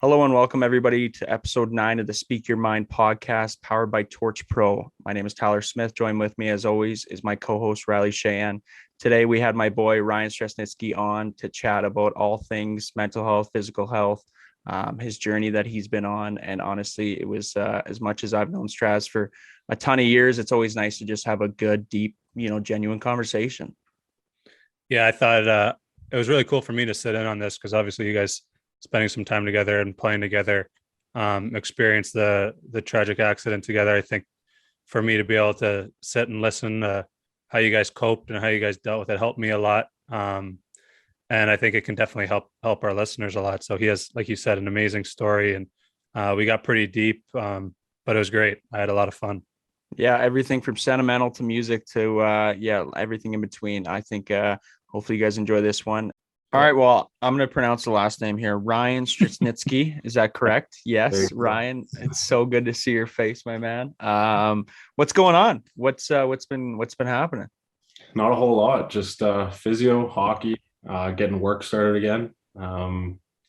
Hello and welcome everybody to episode 9 of the Speak Your Mind podcast powered by TorchPro. My name is Tyler Smith. Joined with me as always is my co-host Riley Cheyenne. Today we had my boy Ryan Straschnitzki on to chat about all things mental health, physical health, his journey that he's been on. And honestly, it was as much as I've known Stras for a ton of years, it's always nice to just have a good, deep, genuine conversation. Yeah, I thought it was really cool for me to sit in on this because obviously you guys spending some time together and playing together, experience the tragic accident together. I think for me to be able to sit and listen to how you guys coped and how you guys dealt with it helped me a lot. And I think it can definitely help our listeners a lot. So he has, like you said, an amazing story, and we got pretty deep, but it was great. I had a lot of fun. Yeah, everything from sentimental to music to everything in between. I think hopefully you guys enjoy this one. All right, well, I'm going to pronounce the last name here. Ryan Straschnitzki. Is that correct? Yes, Ryan. It's so good to see your face, my man. What's going on? What's been happening? Not a whole lot. Just physio, hockey, getting work started again.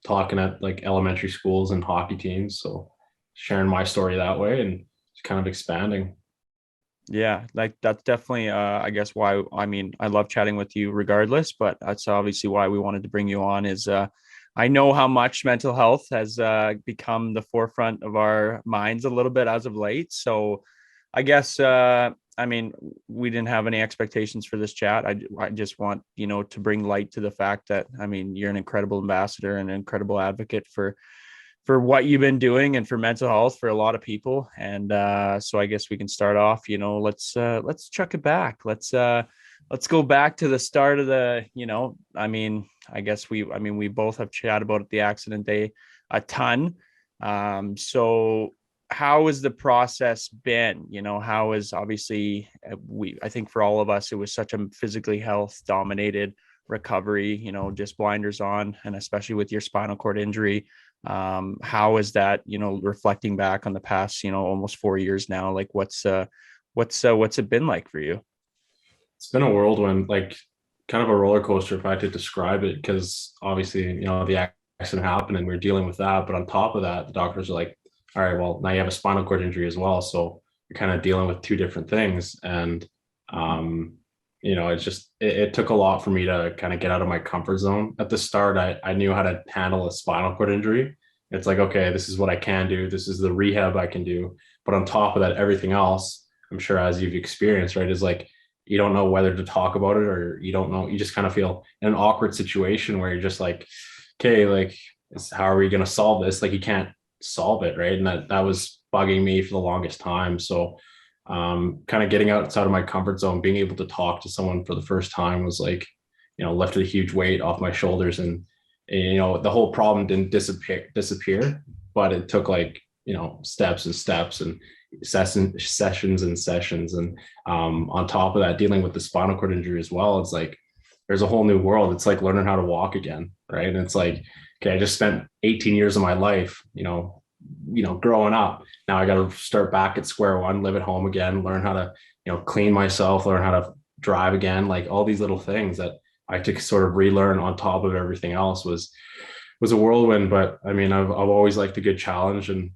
Talking at like elementary schools and hockey teams. So sharing my story that way and just kind of expanding. Yeah, like that's definitely I guess why I love chatting with you regardless, but that's obviously why we wanted to bring you on is I know how much mental health has become the forefront of our minds a little bit as of late. So I guess we didn't have any expectations for this chat. I just want, to bring light to the fact that you're an incredible ambassador and an incredible advocate for what you've been doing and for mental health for a lot of people. And so I guess we can start off, let's chuck it back. Let's go back to the start of the, I guess we both have chatted about the accident day a ton. So how has the process been? How is obviously I think for all of us, it was such a physically health dominated recovery, just blinders on, and especially with your spinal cord injury. How is that, reflecting back on the past, almost 4 years now? Like what's it been like for you? It's been a whirlwind, like kind of a roller coaster if I had to describe it, because obviously, the accident happened and we are dealing with that. But on top of that, the doctors are like, all right, well, now you have a spinal cord injury as well. So you're kind of dealing with two different things. And it took a lot for me to kind of get out of my comfort zone. At the start, I knew how to handle a spinal cord injury. It's like, okay, this is what I can do. This is the rehab I can do. But on top of that, everything else, I'm sure as you've experienced, right, is like, you don't know whether to talk about it, or you don't know, you just kind of feel in an awkward situation where you're just like, okay, like, how are we going to solve this? Like, you can't solve it. Right. And that was bugging me for the longest time. So kind of getting outside of my comfort zone, being able to talk to someone for the first time was like, lifted a huge weight off my shoulders. And the whole problem didn't disappear, but it took like, steps and steps and sessions and sessions. And on top of that, dealing with the spinal cord injury as well, it's like, there's a whole new world. It's like learning how to walk again. Right. And it's like, okay, I just spent 18 years of my life, growing up. Now I got to start back at square one, live at home again, learn how to, clean myself, learn how to drive again. Like all these little things that I had to sort of relearn on top of everything else was a whirlwind. But I've always liked a good challenge, and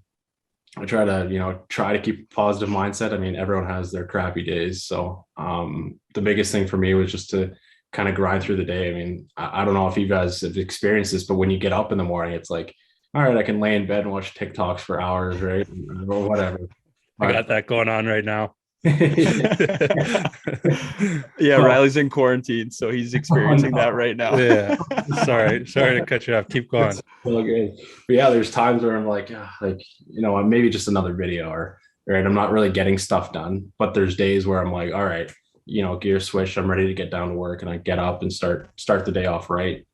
I try to keep a positive mindset. Everyone has their crappy days. So the biggest thing for me was just to kind of grind through the day. I don't know if you guys have experienced this, but when you get up in the morning, it's like, all right, I can lay in bed and watch TikToks for hours, right? Or whatever. I got that going on right now. Yeah, Riley's in quarantine, so he's experiencing that right now. Yeah. Sorry to cut you off. Keep going. Okay. But yeah, there's times where I'm like, maybe just another video, or right, I'm not really getting stuff done. But there's days where I'm like, all right, gear switch, I'm ready to get down to work, and I get up and start the day off right.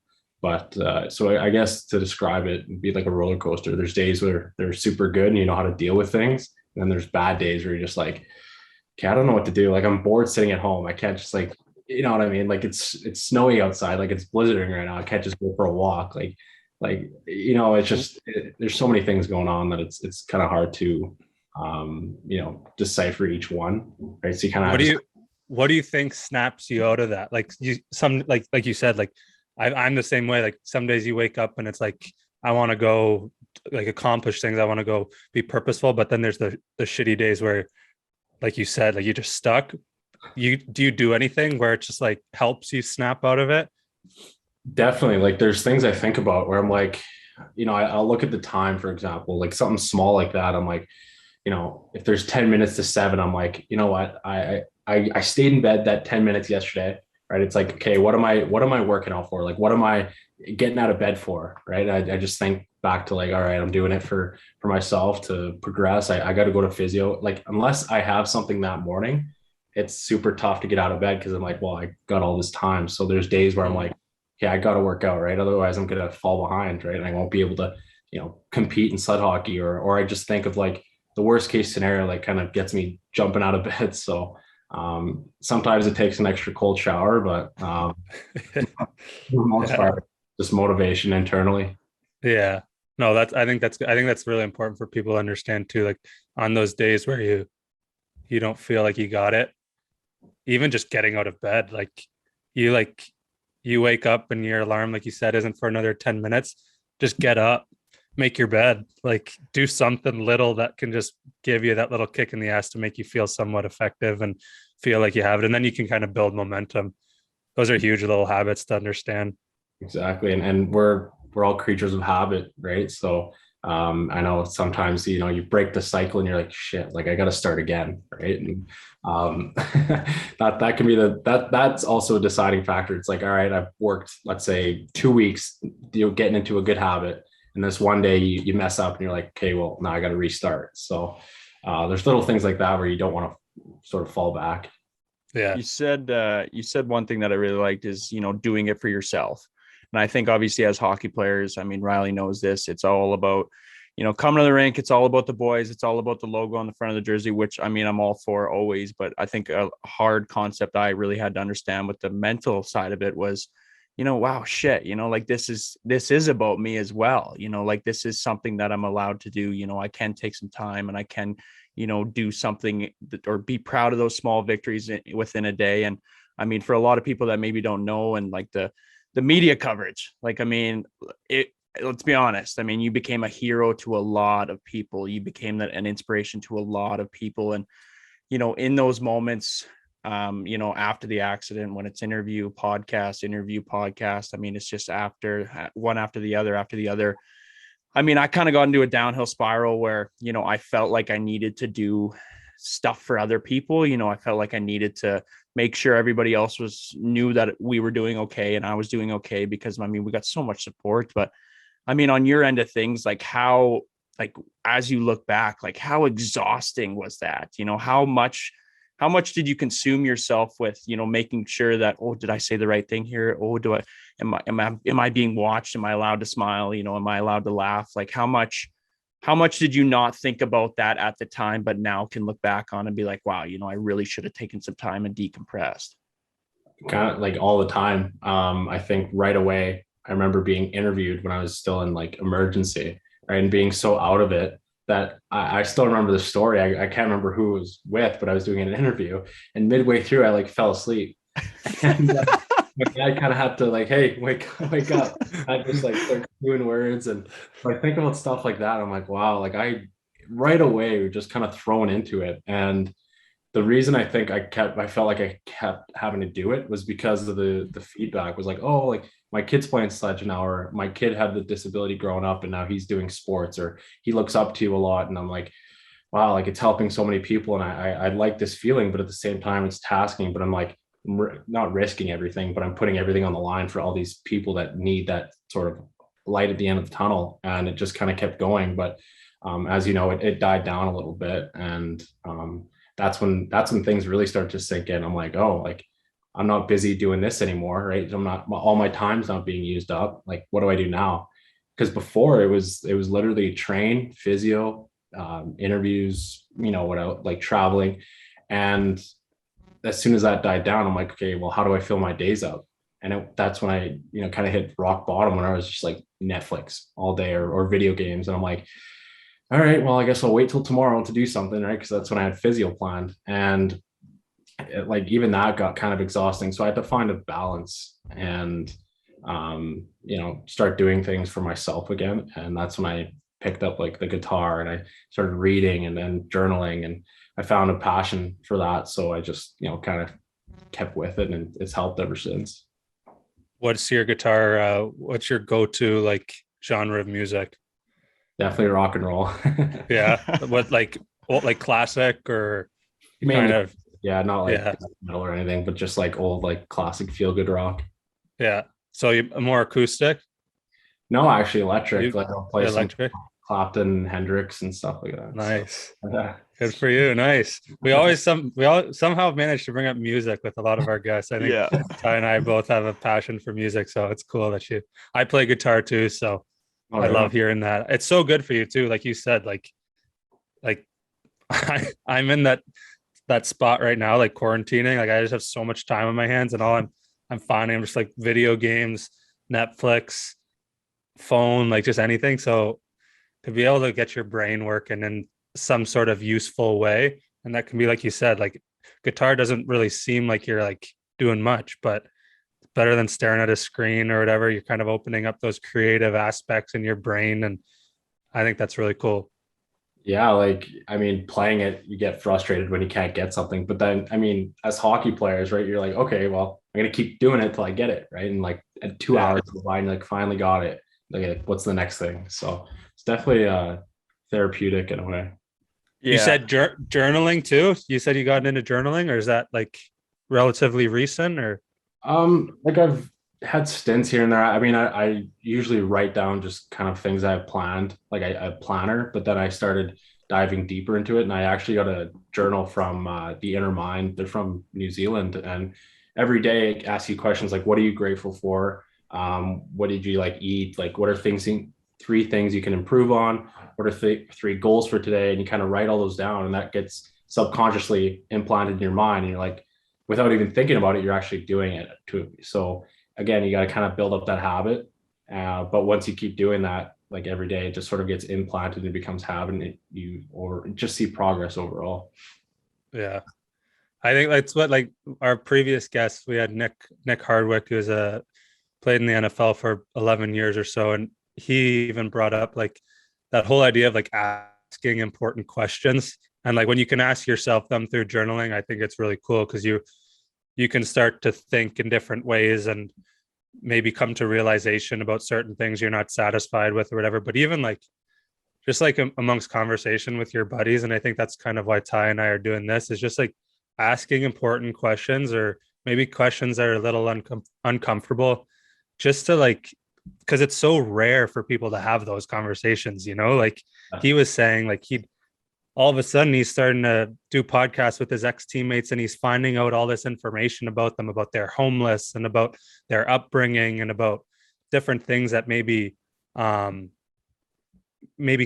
But so I guess to describe it, it'd be like a roller coaster. There's days where they're super good and you know how to deal with things. And then there's bad days where you're just like, okay, I don't know what to do. Like, I'm bored sitting at home. I can't just like, you know what I mean? Like it's snowy outside, like it's blizzarding right now. I can't just go for a walk. It's just, there's so many things going on that it's kind of hard to, decipher each one. Right. So you kind of, what do you think snaps you out of that? Like like you said, like I'm the same way. Like some days you wake up and it's like, I want to go like accomplish things. I want to go be purposeful. But then there's the shitty days where, like you said, like you just stuck. Do you do anything where it just like helps you snap out of it? Definitely. Like there's things I think about where I'm like, I'll look at the time, for example, like something small like that. I'm like, if there's 10 minutes to 7, I'm like, you know what? I stayed in bed that 10 minutes yesterday, right? It's like, okay, what am I working out for? Like, what am I getting out of bed for? Right. I just think back to like, all right, I'm doing it for myself to progress. I got to go to physio. Like, unless I have something that morning, it's super tough to get out of bed because I'm like, well, I got all this time. So there's days where I'm like, yeah, I got to work out, right? Otherwise I'm going to fall behind, right? And I won't be able to, compete in sled hockey, or I just think of like the worst case scenario, like kind of gets me jumping out of bed. So sometimes it takes an extra cold shower, but for the most part, just motivation internally. Yeah. No, I think that's really important for people to understand too. Like on those days where you don't feel like you got it, even just getting out of bed, you you wake up and your alarm, like you said, isn't for another 10 minutes. Just get up, make your bed, like do something little that can just give you that little kick in the ass to make you feel somewhat effective and feel like you have it. And then you can kind of build momentum. Those are huge little habits to understand. Exactly. And we're all creatures of habit, right? So I know sometimes, you break the cycle and you're like, shit, like I got to start again. Right. And that can be that's also a deciding factor. It's like, all right, I've worked, let's say 2 weeks, getting into a good habit. And this one day you mess up and you're like, okay, well, now I got to restart. So there's little things like that where you don't want to sort of fall back. Yeah. You said one thing that I really liked is, doing it for yourself. And I think obviously as hockey players, I mean, Riley knows this, it's all about, coming to the rink. It's all about the boys. It's all about the logo on the front of the jersey, which I mean, I'm all for always, but I think a hard concept I really had to understand with the mental side of it was, wow, shit, like this is about me as well. Like this is something that I'm allowed to do. I can take some time and I can, do something or be proud of those small victories within a day. And I mean, for a lot of people that maybe don't know, and like the media coverage, like, I mean, let's be honest. I mean, you became a hero to a lot of people. You became an inspiration to a lot of people. And, in those moments, after the accident, when it's interview podcast, I mean, it's just one after the other. I mean, I kind of got into a downhill spiral where, I felt like I needed to do stuff for other people. I felt like I needed to make sure everybody else knew that we were doing okay and I was doing okay, because I mean, we got so much support. But I mean, on your end of things, like how, like, as you look back, like how exhausting was that? How much did you consume yourself with, making sure that, oh, did I say the right thing here? Oh, am I being watched? Am I allowed to smile? Am I allowed to laugh? Like how much did you not think about that at the time, but now can look back on and be like, wow, I really should have taken some time and decompressed? Kind of like all the time. I think right away, I remember being interviewed when I was still in like emergency, right? And being so out of it that I still remember the story. I can't remember who it was with, but I was doing an interview and midway through, I like fell asleep. And my dad kind of had to like, hey, wake up. I just like start doing words. And I think about stuff like that. I'm like, wow, like I right away just kind of thrown into it. And the reason I think I felt like I kept having to do it was because of the feedback was like, oh, like my kid's playing sledge now, or my kid had the disability growing up and now he's doing sports, or he looks up to you a lot. And I'm like, wow, like it's helping so many people. And I like this feeling, but at the same time it's tasking, but I'm like, not risking everything, but I'm putting everything on the line for all these people that need that sort of light at the end of the tunnel. And it just kind of kept going. But as you know, it died down a little bit. And that's when things really start to sink in. I'm like, oh, like I'm not busy doing this anymore, right? All my time's not being used up. Like, what do I do now? Because before it was literally train, physio, interviews, like traveling. And as soon as that died down, I'm like, okay, well, how do I fill my days up? And that's when I, kind of hit rock bottom, when I was just like Netflix all day or video games. And I'm like, all right, well, I guess I'll wait till tomorrow to do something, right? Because that's when I had physio planned. And like even that got kind of exhausting. So I had to find a balance and, start doing things for myself again. And that's when I picked up like the guitar and I started reading and then journaling, and I found a passion for that. So I just, kind of kept with it, and it's helped ever since. What's your guitar? What's your go-to like genre of music? Definitely rock and roll. Yeah. What classic or kind Mainly, of, yeah, not like yeah. metal or anything, but just like old, like classic feel good rock. Yeah. So you more acoustic? No, actually electric. You Like I'll play some electric? Clapton, Hendrix, and stuff like that. So, Nice. yeah. Good for you. Nice. We all somehow managed to bring up music with a lot of our guests. I think Yeah. Ty and I both have a passion for music, so it's cool that I play guitar too, so All I right. love hearing that. It's so good for you too. Like you said, like I'm in that spot right now, like quarantining. Like I just have so much time on my hands, and all I'm finding I'm just like video games, Netflix, phone, like just anything. So to be able to get your brain working in some sort of useful way, and that can be like you said, like guitar doesn't really seem like you're like doing much, but better than staring at a screen or whatever. You're kind of opening up those creative aspects in your brain, and I think that's really cool. Yeah, like I mean, playing it, you get frustrated when you can't get something. But then, I mean, as hockey players, right? You're like, okay, well, I'm gonna keep doing it till I get it, right? And like at 2 hours go by, and you're like finally got it. Like, what's the next thing? So it's definitely therapeutic in a way. You Yeah. said journaling too. You said you got into journaling, or is that like relatively recent? Or Like I've had stints here and there. I mean, I usually write down just kind of things I have planned, like a planner, but then I started diving deeper into it. And I actually got a journal from the Inner Mind. They're from New Zealand. And every day it asks you questions like, what are you grateful for? What did you like eat? Like, what are three things you can improve on? What are three goals for today? And you kind of write all those down, and that gets subconsciously implanted in your mind. And you're like, without even thinking about it, you're actually doing it too. So again, you got to kind of build up that habit. But once you keep doing that, like every day, it just sort of gets implanted and becomes habit, and or just see progress overall. yeah, I think that's what like our previous guest, we had Nick Hardwick, who's played in the NFL for 11 years or so, and he even brought up like that whole idea of like asking important questions, and like when you can ask yourself them through journaling, I think it's really cool because you can start to think in different ways and maybe come to realization about certain things you're not satisfied with or whatever. But even like just like amongst conversation with your buddies, and I think that's kind of why Ty and I are doing this, is just like asking important questions, or maybe questions that are a little uncomfortable, just to like, because it's so rare for people to have those conversations, like he was saying, like he all of a sudden he's starting to do podcasts with his ex-teammates, and he's finding out all this information about them, about their homeless and about their upbringing and about different things that maybe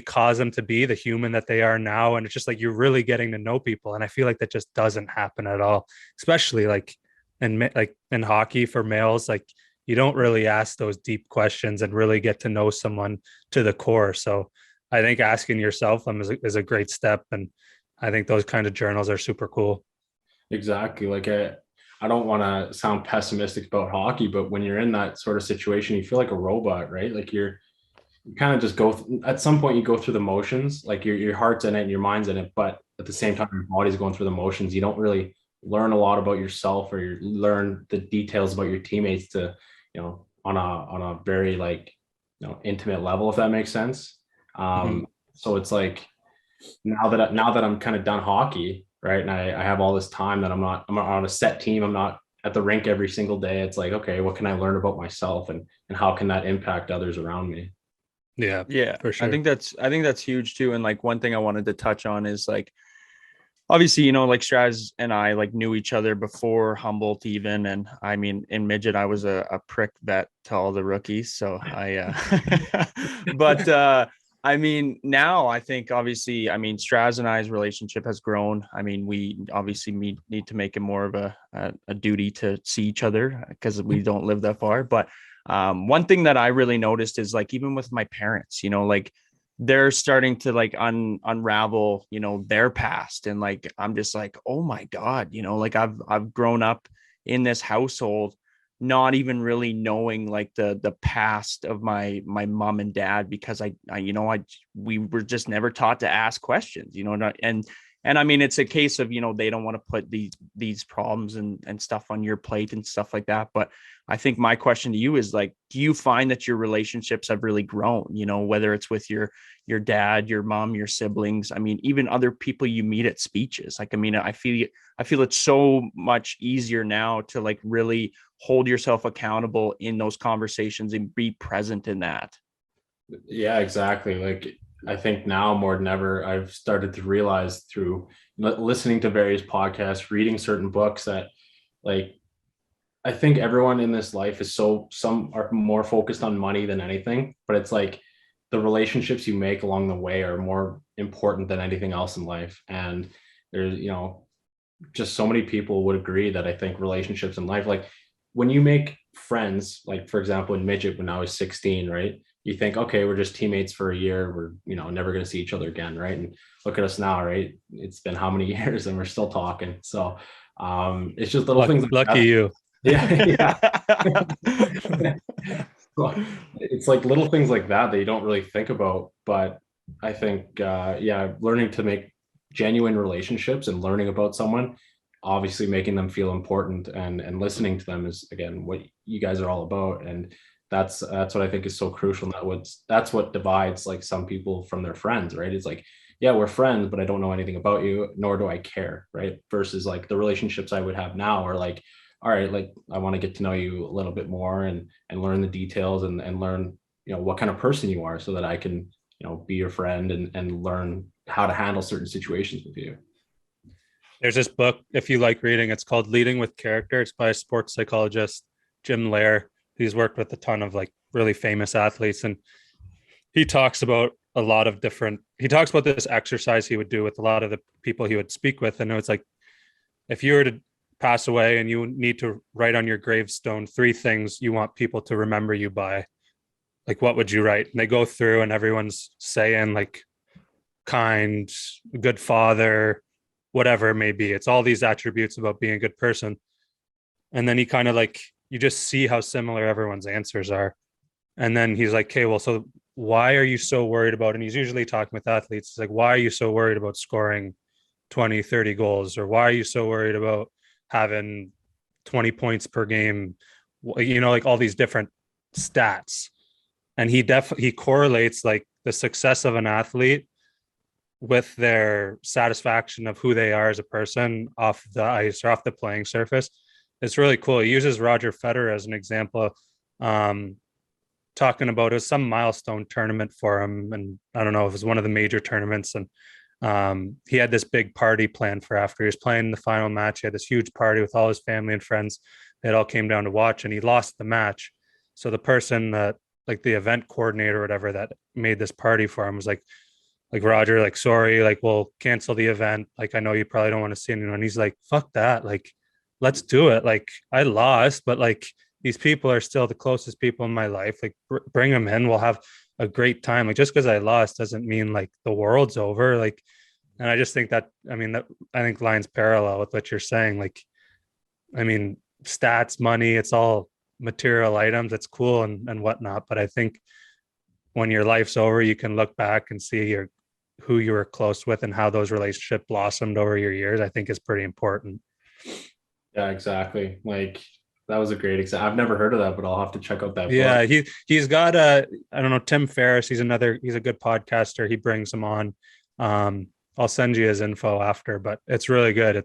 cause them to be the human that they are now. And it's just like you're really getting to know people, and I feel like that just doesn't happen at all, especially like in hockey for males. Like you don't really ask those deep questions and really get to know someone to the core. So I think asking yourself them is a great step, and I think those kind of journals are super cool. Exactly. Like I don't want to sound pessimistic about hockey, but when you're in that sort of situation, you feel like a robot, right? Like you kind of just at some point you go through the motions, like your heart's in it and your mind's in it, but at the same time your body's going through the motions. You don't really learn a lot about yourself, or you learn the details about your teammates to, on a very like, intimate level, if that makes sense. Mhm. So it's like now that I'm kind of done hockey, right, and I have all this time that I'm on a set team, I'm not at the rink every single day. It's like, okay, what can I learn about myself, and how can that impact others around me? Yeah, Yeah. for I sure. think that's huge too. And like one thing I wanted to touch on is like obviously, like Straz and I like knew each other before Humboldt even. And I mean, in midget, I was a prick vet to all the rookies. So but I mean, now I think obviously, I mean, Straz and I's relationship has grown. I mean, we obviously need to make it more of a duty to see each other because we don't live that far. But one thing that I really noticed is like, even with my parents, like they're starting to like unravel, their past. And like, I'm just like, oh my God, like I've grown up in this household not even really knowing like the past of my mom and dad, because we were just never taught to ask questions, and I mean, it's a case of, they don't want to put these problems and stuff on your plate and stuff like that. But I think my question to you is like, do you find that your relationships have really grown, whether it's with your dad, your mom, your siblings, I mean, even other people you meet at speeches? Like, I mean, I feel it's so much easier now to like really hold yourself accountable in those conversations and be present in that. Yeah, exactly. Like I think now more than ever, I've started to realize through listening to various podcasts, reading certain books, that like I think everyone in this life is some are more focused on money than anything, but it's like the relationships you make along the way are more important than anything else in life. And there's, just so many people would agree that I think relationships in life, like when you make friends, like for example, in midget, when I was 16, right? You think, okay, we're just teammates for a year. We're, never going to see each other again. Right. And look at us now, right? It's been how many years and we're still talking. So it's just little things like lucky that. you. Yeah. It's like little things like that you don't really think about. But I think, learning to make genuine relationships and learning about someone, obviously making them feel important and listening to them is, again, what you guys are all about. And that's what I think is so crucial. That's what divides like some people from their friends, right? It's like, yeah, we're friends, but I don't know anything about you, nor do I care, right? Versus like the relationships I would have now are like, all right, like I want to get to know you a little bit more and learn the details and learn, what kind of person you are, so that I can, be your friend and learn how to handle certain situations with you. There's this book, if you like reading, it's called Leading with Character. It's by a sports psychologist, Jim Lair. He's worked with a ton of like really famous athletes, and he talks about this exercise he would do with a lot of the people he would speak with. And it's like, if you were to pass away and you need to write on your gravestone 3 things you want people to remember you by, like, what would you write? And they go through and everyone's saying like kind, good father, whatever it may be. It's all these attributes about being a good person. And then he kind of like, you just see how similar everyone's answers are. And then he's like, okay, well, so why are you so worried about, and he's usually talking with athletes, it's like, why are you so worried about scoring 20, 30 goals? Or why are you so worried about having 20 points per game? Like all these different stats. And he correlates like the success of an athlete with their satisfaction of who they are as a person off the ice or off the playing surface. It's really cool. He uses Roger Federer as an example, talking about it was some milestone tournament for him. And I don't know if it was one of the major tournaments. And he had this big party planned for after he was playing the final match. He had this huge party with all his family and friends. They all came down to watch, and he lost the match. So the person that, like the event coordinator or whatever that made this party for him, was like Roger, like, sorry, like we'll cancel the event. Like, I know you probably don't want to see anyone. And he's like, fuck that. Like, let's do it. Like, I lost, but like these people are still the closest people in my life. Like, bring them in. We'll have a great time. Like, just because I lost doesn't mean like the world's over. Like, and I just think that, I mean, that I think lines parallel with what you're saying. Like, I mean, stats, money, it's all material items. It's cool and whatnot. But I think when your life's over, you can look back and see who you were close with and how those relationships blossomed over your years. I think is pretty important. Yeah, exactly. Like that was a great example. I've never heard of that, but I'll have to check out that Yeah, book. he's got I don't know, Tim Ferriss. He's a good podcaster. He brings him on. I'll send you his info after, but it's really good.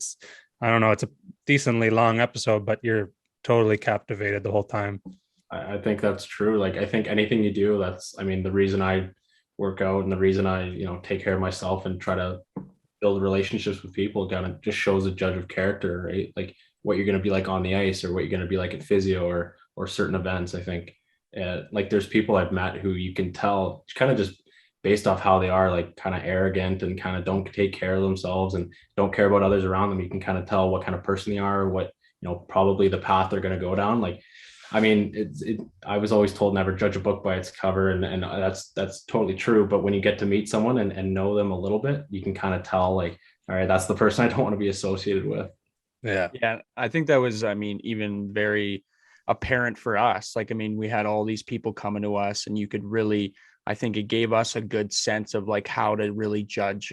I don't know, it's a decently long episode, but you're totally captivated the whole time. I think that's true. Like I think anything you do, the reason I work out and the reason I, take care of myself and try to build relationships with people kind of just shows a judge of character, right? Like what you're going to be like on the ice or what you're going to be like at physio or certain events. I think like there's people I've met who you can tell kind of just based off how they are, like kind of arrogant and kind of don't take care of themselves and don't care about others around them. You can kind of tell what kind of person they are, or what, probably the path they're going to go down. Like, I mean, I was always told never judge a book by its cover, and that's totally true. But when you get to meet someone and know them a little bit, you can kind of tell, like, all right, that's the person I don't want to be associated with. Yeah. Yeah. I think that was, I mean, even very, apparent for us. Like, I mean, we had all these people coming to us, and you could really, I think it gave us a good sense of like how to really judge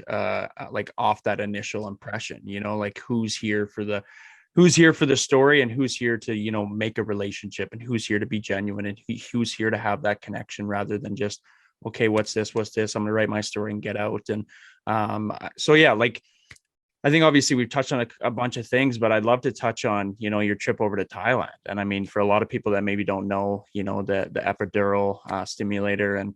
like off that initial impression, you know, like who's here for the story, and who's here to, you know, make a relationship, and who's here to be genuine, and who's here to have that connection rather than just, okay, what's this? I'm gonna write my story and get out. And so yeah, like I think obviously we've touched on a bunch of things, but I'd love to touch on, you know, your trip over to Thailand. And I mean, for a lot of people that maybe don't know, you know, the epidural stimulator, and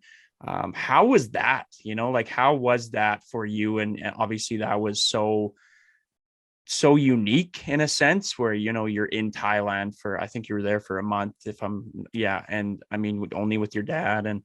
how was that, you know, like how was that for you? And obviously that was so unique in a sense where, you know, you're in Thailand for, I think you were there for a month yeah. And I mean, only with your dad, and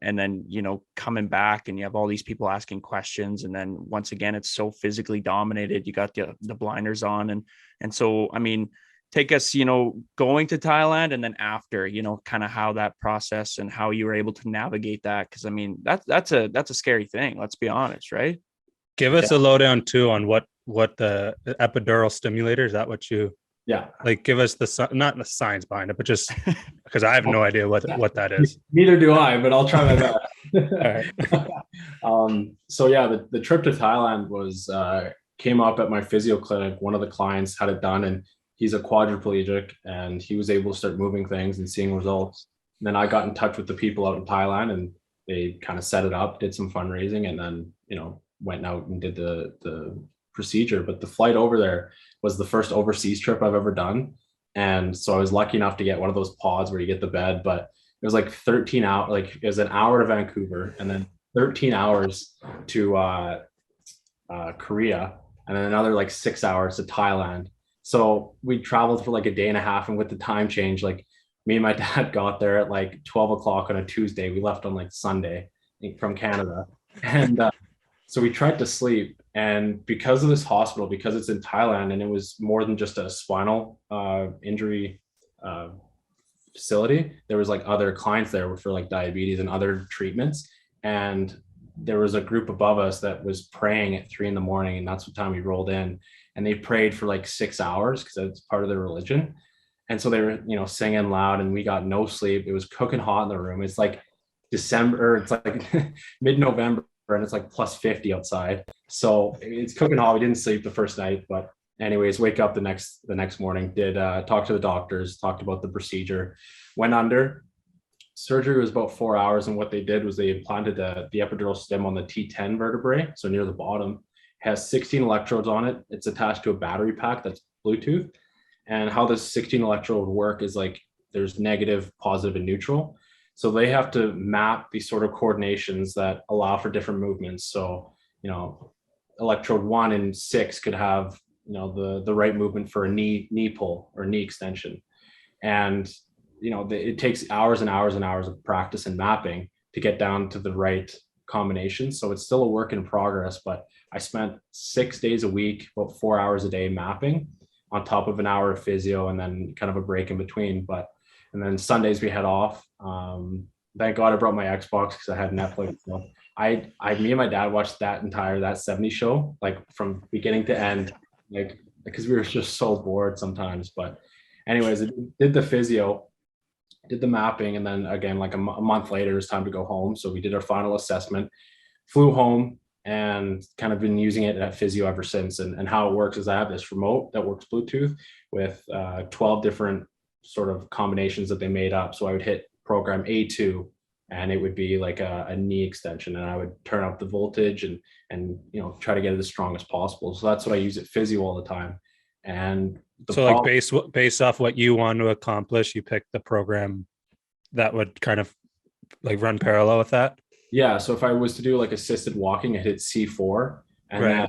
then, you know, coming back and you have all these people asking questions. And then once again, it's so physically dominated. You got the blinders on. And so, I mean, take us, you know, going to Thailand, and then after, you know, kind of how that process and how you were able to navigate that. Cause I mean, that's a scary thing. Let's be honest. Right. Give us a lowdown too on what the epidural stimulator is. That what you like? Give us not the science behind it, but just because I have no idea what that is. Neither do I, but I'll try my best. All right. So yeah, the trip to Thailand was came up at my physio clinic. One of the clients had it done, and he's a quadriplegic, and he was able to start moving things and seeing results. And then I got in touch with the people out in Thailand, and they kind of set it up, did some fundraising, and then, you know, went out and did the procedure. But the flight over there was the first overseas trip I've ever done. And so I was lucky enough to get one of those pods where you get the bed, but it was like 13 hours, like it was an hour to Vancouver, and then 13 hours to Korea, and then another like 6 hours to Thailand. So we traveled for like a day and a half, and with the time change, like me and my dad got there at like 12 o'clock on a Tuesday. We left on like Sunday from Canada. And so we tried to sleep, and because of this hospital, because it's in Thailand, and it was more than just a spinal injury facility, there was like other clients there for like diabetes and other treatments. And there was a group above us that was praying at 3 a.m, and that's what time we rolled in. And they prayed for like 6 hours because that's part of their religion. And so they were, you know, singing loud, and we got no sleep. It was cooking hot in the room. It's like December, it's like mid-November, and it's like plus 50 outside. So it's cooking hot. We didn't sleep the first night, but anyways, wake up the next morning, did talk to the doctors, talked about the procedure, went under. Surgery was about 4 hours, and what they did was they implanted the epidural stim on the T10 vertebrae, so near the bottom. It has 16 electrodes on it. It's attached to a battery pack that's Bluetooth. And how this 16 electrode work is like there's negative, positive, and neutral. So they have to map these sort of coordinations that allow for different movements. So, you know, electrode 1 and 6 could have, you know, the right movement for a knee pull or knee extension. And, you know, it takes hours and hours and hours of practice and mapping to get down to the right combination. So it's still a work in progress, but I spent 6 days a week, about 4 hours a day mapping, on top of an hour of physio, and then kind of a break in between. And then Sundays we had off. Thank God I brought my Xbox because I had Netflix. So me and my dad watched that 70s show, like from beginning to end, like because we were just so bored sometimes. But anyways, I did the physio, did the mapping, and then again, like a month later, it was time to go home. So we did our final assessment, flew home, and kind of been using it at physio ever since. And how it works is I have this remote that works Bluetooth with 12 different sort of combinations that they made up. So I would hit program A2, and it would be like a knee extension, and I would turn up the voltage and you know, try to get it as strong as possible. So that's what I use at physio all the time. And so like based off what you want to accomplish, you pick the program that would kind of like run parallel with that. Yeah. So if I was to do like assisted walking, I'd hit C4, and then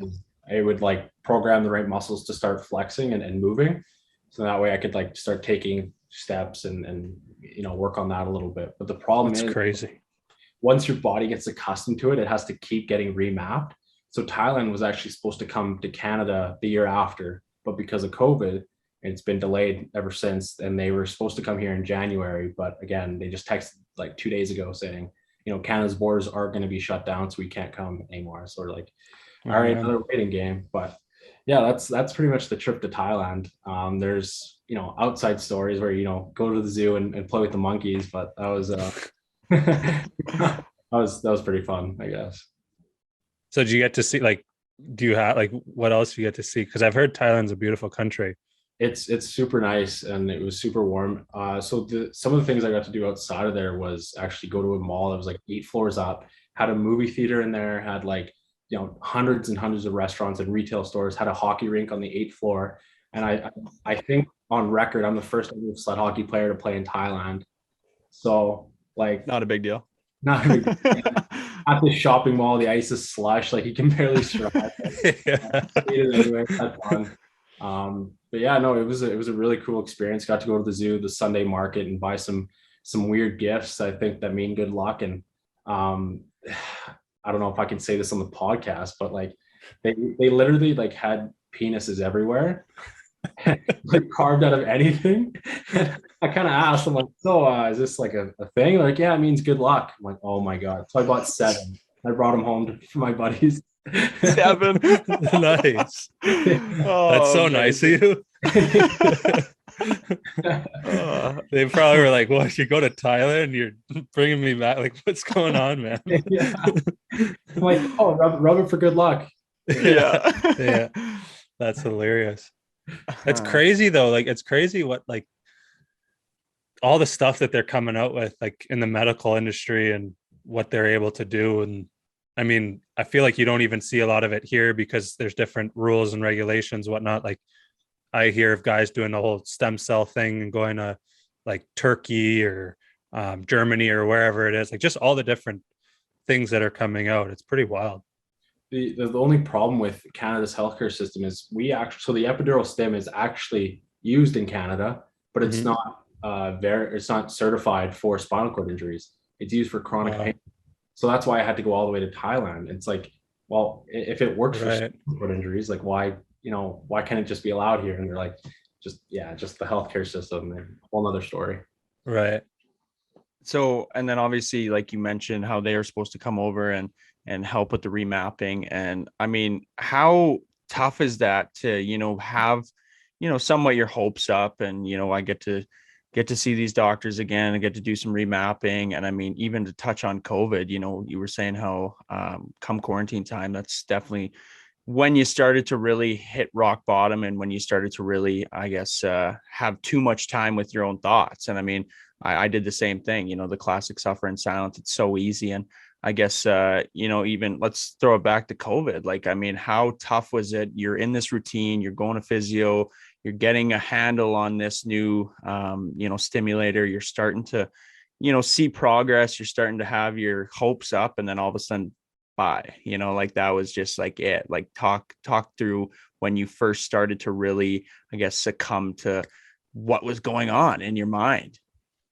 I would like program the right muscles to start flexing and moving. So that way I could like start taking steps and you know, work on that a little bit. But the problem is crazy. Once your body gets accustomed to it, it has to keep getting remapped. So Thailand was actually supposed to come to Canada the year after, but because of COVID, it's been delayed ever since. And they were supposed to come here in January, but again, they just texted like 2 days ago saying, you know, Canada's borders are going to be shut down, so we can't come anymore. So we're like, all right, another waiting game. But yeah, that's pretty much the trip to Thailand. There's, outside stories where, go to the zoo and play with the monkeys, but that was that was pretty fun, I guess. So do you get to see like, do you have like, what else do you get to see? Because I've heard Thailand's a beautiful country. It's super nice and it was super warm. So some of the things I got to do outside of there was actually go to a mall that was like 8 floors up, had a movie theater in there, had like, hundreds and hundreds of restaurants and retail stores, had a hockey rink on the 8th floor. And I think on record, I'm the first ever sled hockey player to play in Thailand. So like, Not a big deal. not a big at the shopping mall, the ice is slush, like you can barely stride. Yeah. Anyway, had fun. But yeah, no, it was a really cool experience. Got to go to the zoo, the Sunday market, and buy some weird gifts. I think that mean good luck. And um, I don't know if I can say this on the podcast, but like they literally like had penises everywhere, like carved out of anything. And I kind of asked, I'm like, so is this like a thing? They're like, yeah, it means good luck. I'm like, oh my god. So I bought 7. I brought them home to my buddies. 7. Nice. That's Oh, so nice of you. They probably were like, "What? You go to Thailand? You're bringing me back? Like, what's going on, man?" Yeah. I'm like, oh, rub it for good luck. Yeah. Yeah. That's hilarious. It's crazy though. Like, it's crazy what like all the stuff that they're coming out with, like in the medical industry and what they're able to do. And I mean, I feel like you don't even see a lot of it here because there's different rules and regulations, whatnot. Like I hear of guys doing the whole stem cell thing and going to like Turkey or Germany or wherever it is, like just all the different things that are coming out. It's pretty wild. The only problem with Canada's healthcare system is so the epidural stim is actually used in Canada, but it's Mhm. not it's not certified for spinal cord injuries. It's used for chronic pain. So that's why I had to go all the way to Thailand. It's like, well, if it works for Right. spinal cord injuries, like why can't it just be allowed here? And they're like, just the healthcare system, and a whole nother story. Right. So, and then obviously, like you mentioned, how they are supposed to come over and help with the remapping. And I mean, how tough is that to, have, somewhat your hopes up, and I get to see these doctors again and get to do some remapping. And I mean, even to touch on COVID, you were saying how come quarantine time, that's definitely when you started to really hit rock bottom, and when you started to really, I guess, have too much time with your own thoughts. And I mean, I did the same thing, the classic suffer in silence. It's so easy. And I guess, even let's throw it back to COVID. Like, I mean, how tough was it? You're in this routine, you're going to physio, you're getting a handle on this new, stimulator. You're starting to, see progress. You're starting to have your hopes up, and then all of a sudden, bye. Like that was just like it. Like talk through when you first started to really, I guess, succumb to what was going on in your mind.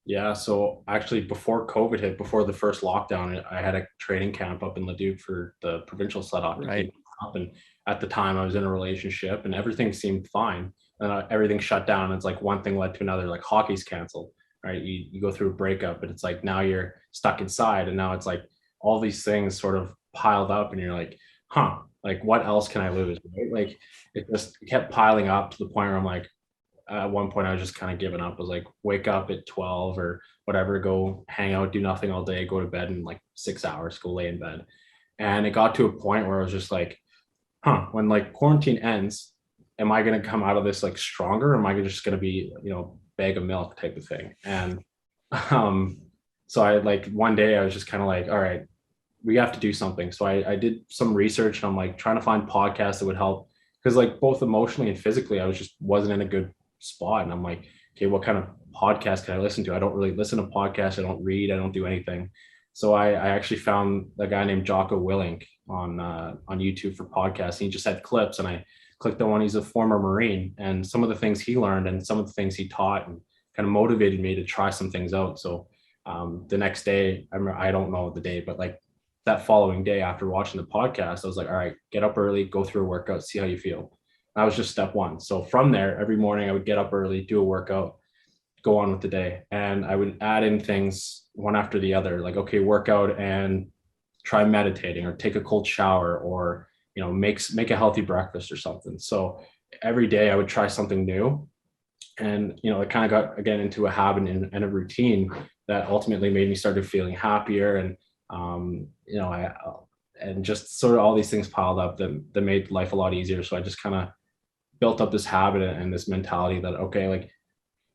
Yeah, so actually before COVID hit, before the first lockdown, I had a training camp up in Leduc for the provincial sled hockey team. Right. And at the time I was in a relationship and everything seemed fine. And everything shut down. It's like one thing led to another, like hockey's canceled, right? You go through a breakup, but it's like now you're stuck inside. And now it's like all these things sort of piled up and you're like, like what else can I lose? Right? Like it just kept piling up to the point where I'm like, at one point I was just kind of giving up. I was like, wake up at 12 or whatever, go hang out, do nothing all day, go to bed in like 6 hours, go lay in bed. And it got to a point where I was just like, when like quarantine ends, am I going to come out of this like stronger? Or am I just going to be, bag of milk type of thing? And so I like one day I was just kind of like, all right, we have to do something. So I did some research and I'm like trying to find podcasts that would help because like both emotionally and physically, I wasn't in a good spot. And I'm like, okay, what kind of podcast can I listen to? I don't really listen to podcasts. I don't read. I don't do anything. So I actually found a guy named Jocko Willink on YouTube for podcasts. And he just had clips and I clicked on one. He's a former Marine and some of the things he learned and some of the things he taught and kind of motivated me to try some things out. So the next day, I don't know the day, but like that following day after watching the podcast, I was like, all right, get up early, go through a workout, see how you feel. That was just step one. So from there, every morning I would get up early, do a workout, go on with the day. And I would add in things one after the other, like, okay, workout and try meditating or take a cold shower or make a healthy breakfast or something. So every day I would try something new. And, it kind of got again into a habit and a routine that ultimately made me started feeling happier. And, and just sort of all these things piled up that made life a lot easier. So I just kind of built up this habit and this mentality that, okay, like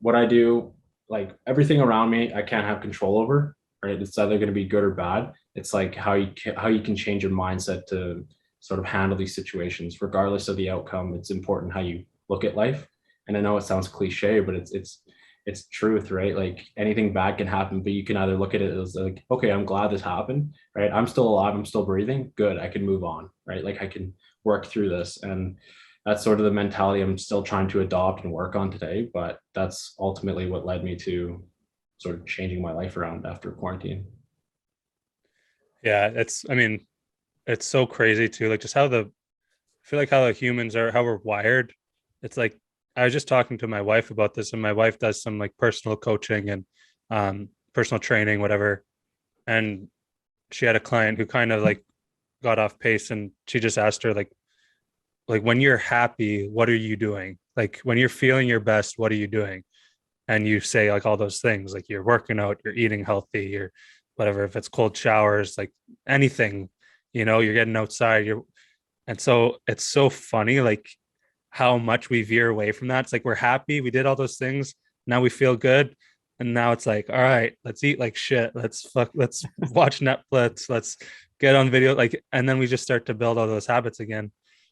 what I do, like everything around me, I can't have control over, right? It's either going to be good or bad. It's like how you can change your mindset to sort of handle these situations, regardless of the outcome. It's important how you look at life. And I know it sounds cliche, but it's truth, right? Like anything bad can happen, but you can either look at it as like, okay, I'm glad this happened, right? I'm still alive, I'm still breathing. Good, I can move on, right? Like I can work through this. And that's sort of the mentality I'm still trying to adopt and work on today. But that's ultimately what led me to sort of changing my life around after quarantine. Yeah, it's so crazy too. Like just I feel like how the humans are, how we're wired. It's like I was just talking to my wife about this, and my wife does some like personal coaching and personal training, whatever. And she had a client who kind of like got off pace, and she just asked her like when you're happy, what are you doing? Like when you're feeling your best, what are you doing? And you say like all those things, like you're working out, you're eating healthy, you're whatever, if it's cold showers, like anything, you're getting outside, and so it's so funny, like how much we veer away from that. It's like we're happy, we did all those things, now we feel good, and now it's like, all right, let's eat like shit, let's watch Netflix, let's get on video, like, and then we just start to build all those habits again.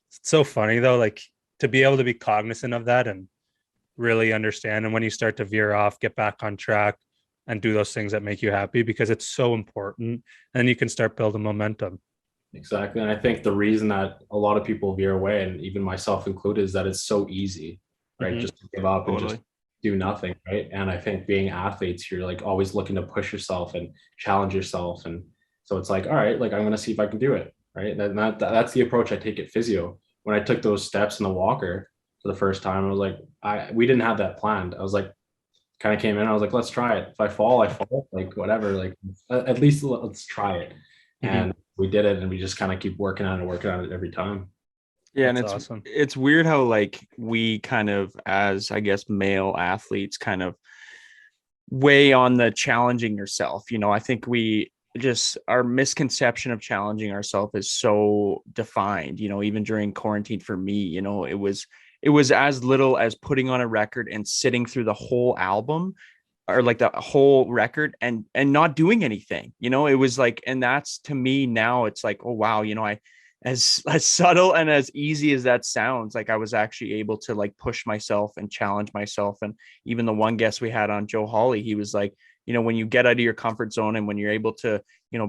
It's so funny though, like to be able to be cognizant of that and really understand, and when you start to veer off, get back on track and do those things that make you happy, because it's so important, and then you can start building momentum. Exactly. And I think the reason that a lot of people veer away, and even myself included, is that it's so easy, right? Mm-hmm. Just to give up and Totally. just do nothing, right? And I think being athletes, you're like always looking to push yourself and challenge yourself. And so it's like, all right, like I'm going to see if I can do it, right? And that's the approach I take at physio. When I took those steps in the walker for the first time, I was like, we didn't have that planned. I was like, kind of came in, I was like, let's try it. If I fall, I fall, like whatever, like at least let's try it. Mm-hmm. And we did it, and we just kind of keep working on it every time. Yeah, and That's awesome. it's weird how like we kind of, as I guess male athletes, kind of weigh on the challenging yourself. I think we just, our misconception of challenging ourselves is so defined. Even during quarantine for me, it was as little as putting on a record and sitting through the whole album, or like the whole record, and not doing anything. It was like, and that's, to me now, it's like, oh wow, I, as subtle and as easy as that sounds, like I was actually able to like push myself and challenge myself. And even the one guest we had on, Joe Hawley, he was like, when you get out of your comfort zone and when you're able to,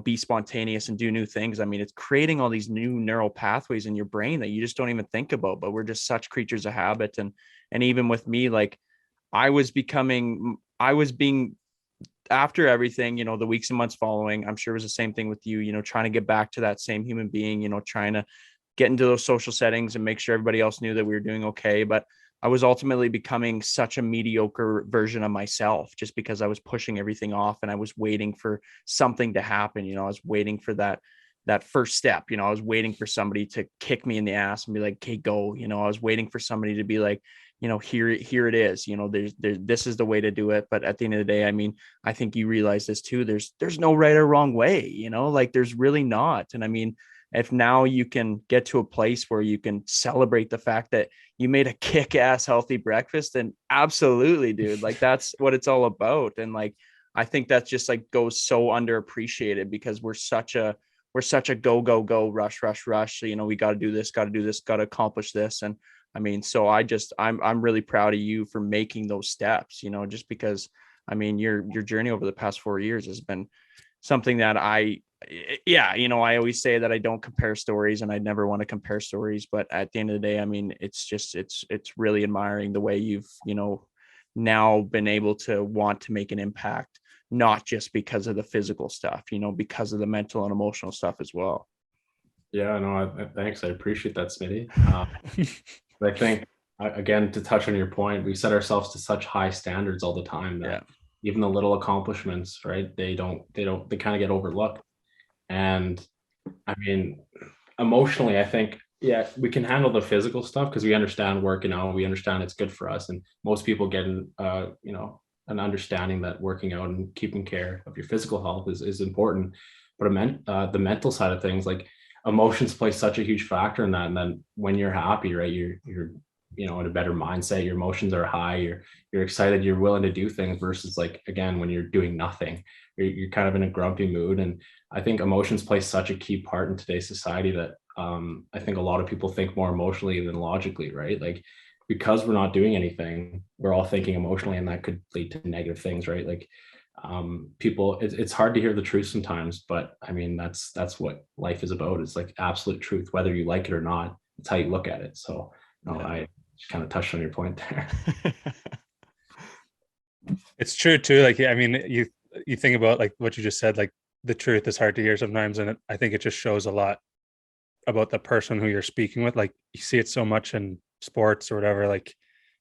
be spontaneous and do new things, I mean, it's creating all these new neural pathways in your brain that you just don't even think about. But we're just such creatures of habit. And even with me, like I was being, after everything, the weeks and months following, I'm sure it was the same thing with you, trying to get back to that same human being, trying to get into those social settings and make sure everybody else knew that we were doing okay. But I was ultimately becoming such a mediocre version of myself, just because I was pushing everything off and I was waiting for something to happen. I was waiting for that first step. I was waiting for somebody to kick me in the ass and be like, okay, go. I was waiting for somebody to be like, here it is, there's this is the way to do it. But at the end of the day, I mean, I think you realize this too, there's no right or wrong way, like there's really not. And I mean, if now you can get to a place where you can celebrate the fact that you made a kick-ass healthy breakfast, then absolutely, dude, like that's what it's all about. And like I think that just like goes so underappreciated, because we're such a go go go, rush rush rush. So, we got to do this, got to accomplish this. And I mean, so I'm really proud of you for making those steps, just because, I mean, your journey over the past 4 years has been something that I always say that I don't compare stories, and I never want to compare stories. But at the end of the day, I mean, it's really admiring the way you've, now been able to want to make an impact, not just because of the physical stuff, because of the mental and emotional stuff as well. Yeah, no, thanks. I appreciate that, Smitty. But I think, again, to touch on your point, we set ourselves to such high standards all the time that even the little accomplishments, right? They kind of get overlooked. And I mean, emotionally, I think yeah, we can handle the physical stuff because we understand working out, we understand it's good for us, and most people get an understanding that working out and keeping care of your physical health is important. But the mental side of things, like emotions play such a huge factor in that. And then when you're happy, right, you're in a better mindset, your emotions are high, you're excited, you're willing to do things, versus like, again, when you're doing nothing, you're kind of in a grumpy mood. And I think emotions play such a key part in today's society that I think a lot of people think more emotionally than logically, right? Like, because we're not doing anything, we're all thinking emotionally, and that could lead to negative things, right? Like, people, it's hard to hear the truth sometimes, but I mean, that's what life is about. It's like absolute truth, whether you like it or not. It's how you look at it. So, I just kind of touched on your point there. It's true too. Like, I mean, you think about like what you just said, like the truth is hard to hear sometimes, and I think it just shows a lot about the person who you're speaking with. Like, you see it so much in sports or whatever. Like,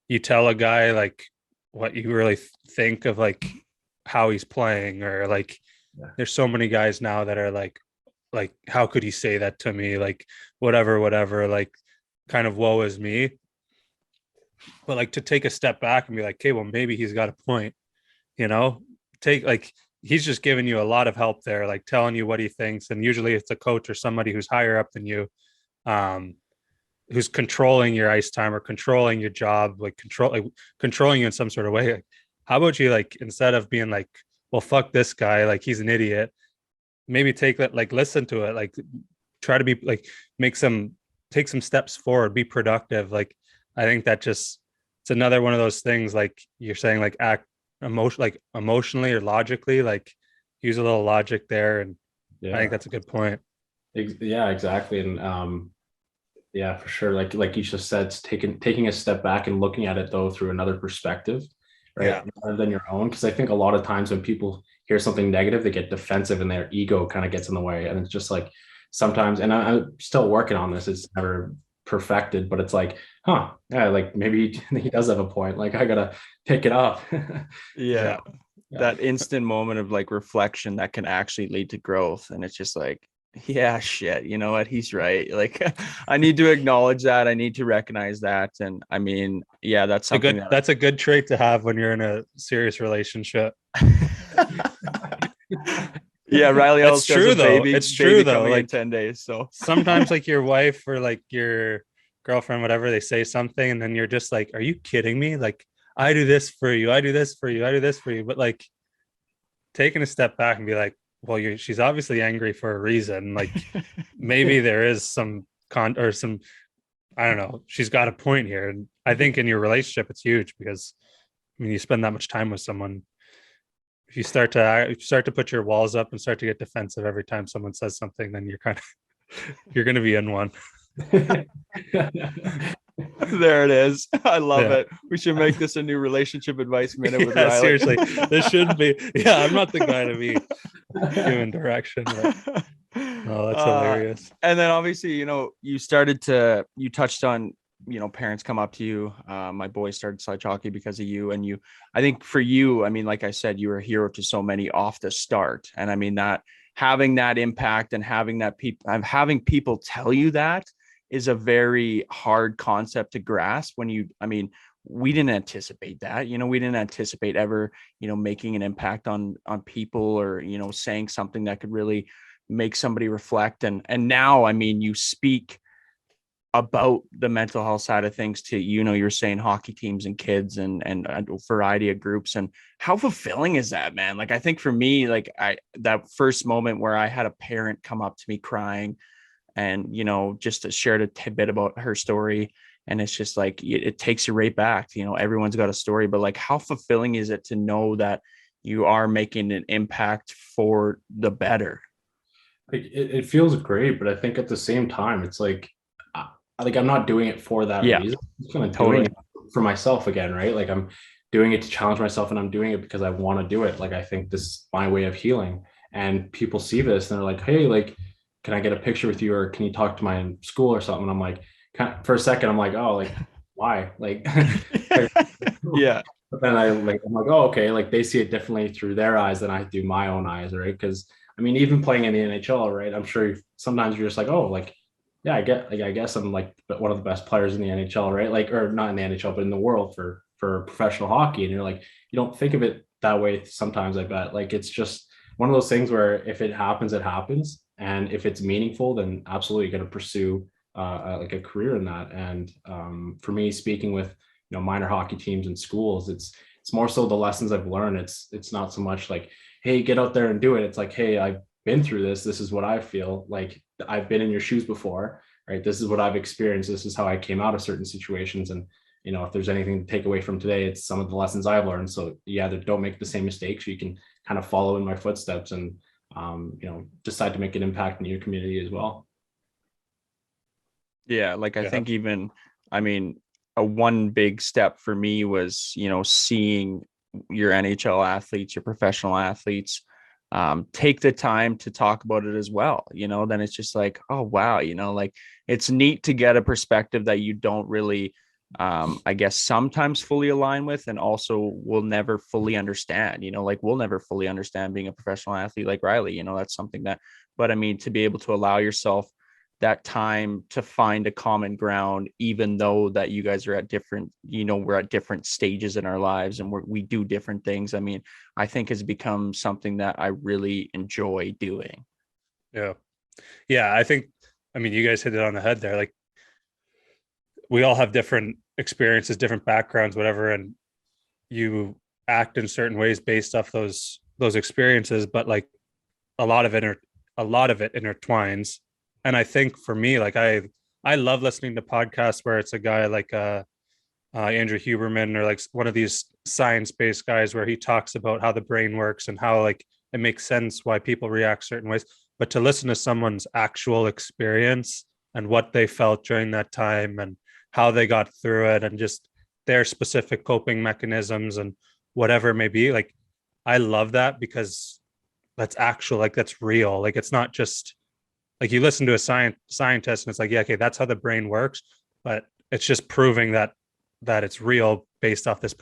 you tell a guy like what you really think of like how he's playing, or like there's so many guys now that are like how could he say that to me, like whatever, like kind of woe is me. But like, to take a step back and be like, okay, well, maybe he's got a point, take like, he's just giving you a lot of help there, like telling you what he thinks. And usually it's a coach or somebody who's higher up than you, who's controlling your ice time or controlling your job, like controlling you in some sort of way. Like, how about you, like, instead of being like, well, fuck this guy, like he's an idiot, maybe take that, like listen to it, like try to be like, take some steps forward, be productive. Like, I think that just, it's another one of those things, like you're saying, like act emotionally or logically, like use a little logic there. And I think that's a good point. Yeah, exactly. And yeah, for sure. Like you just said, it's taking a step back and looking at it though through another perspective, right? Rather than your own. Because I think a lot of times when people hear something negative, they get defensive and their ego kind of gets in the way. And it's just like sometimes, and I'm still working on this, it's never perfected, but it's like, yeah, like maybe he does have a point. Like, I gotta pick it up. Yeah. That instant moment of like reflection that can actually lead to growth. And it's just like, yeah, shit, you know what, he's right. Like, I need to acknowledge that, I need to recognize that. And I mean, yeah, that's something that's a good trait to have when you're in a serious relationship. Yeah, Riley, it's true though. It's true though. Like, in 10 days. So sometimes like your wife or like your girlfriend, whatever, they say something and then you're just like, are you kidding me? Like, I do this for you, I do this for you, I do this for you. But like, taking a step back and be like, well, she's obviously angry for a reason. Like, maybe there is some I don't know, she's got a point here. And I think in your relationship, it's huge because, I mean, you spend that much time with someone. If you start to put your walls up and start to get defensive every time someone says something, then you're going to be in one. There it is. I love it. We should make this a new relationship advice minute with Riley. Seriously, this should be. Yeah, I'm not the guy to be giving direction. But, oh, that's hilarious. And then obviously, you touched on, parents come up to you. My boy started sledge hockey because of you, and I think for you, I mean, like I said, you were a hero to so many off the start. And I mean, that having that impact and having people tell you that is a very hard concept to grasp we didn't anticipate that, we didn't anticipate ever, making an impact on people or, saying something that could really make somebody reflect. And now, I mean, you speak about the mental health side of things to, you're saying hockey teams and kids and a variety of groups. And how fulfilling is that, man? Like, I think for me, like that first moment where I had a parent come up to me crying and, just to share a tidbit about her story. And it's just like, it takes you right back to, everyone's got a story, but like, how fulfilling is it to know that you are making an impact for the better? Like, it feels great, but I think at the same time, it's like I'm not doing it for that reason. I'm kind of doing it for myself again, right? Like, I'm doing it to challenge myself, and I'm doing it because I want to do it. Like, I think this is my way of healing, and people see this and they're like, hey, like, can I get a picture with you, or can you talk to my school or something? And I'm like, for a second, I'm like, oh, like, why? Like, yeah. But then I'm like, oh, okay. Like, they see it differently through their eyes than I do my own eyes, right? Because I mean, even playing in the NHL, right? I'm sure sometimes you're just like, oh, like, yeah, I guess I'm like one of the best players in the NHL, right? Like, or not in the NHL, but in the world for professional hockey. And you're like, you don't think of it that way sometimes, I bet. Like, it's just one of those things where if it happens, it happens. And if it's meaningful, then absolutely going to pursue like a career in that. And for me, speaking with, minor hockey teams and schools, it's more so the lessons I've learned. It's not so much like, hey, get out there and do it. It's like, hey, I've been through this. This is what I feel like. I've been in your shoes before, right? This is what I've experienced. This is how I came out of certain situations. And, if there's anything to take away from today, it's some of the lessons I've learned. So yeah, don't make the same mistakes. You can kind of follow in my footsteps and, decide to make an impact in your community as well. Yeah. Like, I think even, I mean, a one big step for me was, seeing your NHL athletes, your professional athletes, take the time to talk about it as well. Then it's just like, oh, wow. Like, it's neat to get a perspective that you don't really, I guess, sometimes fully align with, and also will never fully understand. Like, we'll never fully understand being a professional athlete like Riley. That's something that, but I mean, to be able to allow yourself that time to find a common ground, even though that you guys are at different, we're at different stages in our lives, and we do different things. I mean, I think has become something that I really enjoy doing. Yeah. Yeah. I mean, you guys hit it on the head there. Like, we all have different experiences, different backgrounds, whatever, and you act in certain ways based off those experiences. But like, a lot of it intertwines. And I think for me, like, I love listening to podcasts where it's a guy like Andrew Huberman, or like one of these science-based guys, where he talks about how the brain works and how like it makes sense why people react certain ways. But to listen to someone's actual experience and what they felt during that time and how they got through it and just their specific coping mechanisms and whatever it may be, like, I love that, because that's actual, like, that's real. Like, it's not just like you listen to a scientist and it's like, yeah, okay, that's how the brain works, but it's just proving that it's real based off this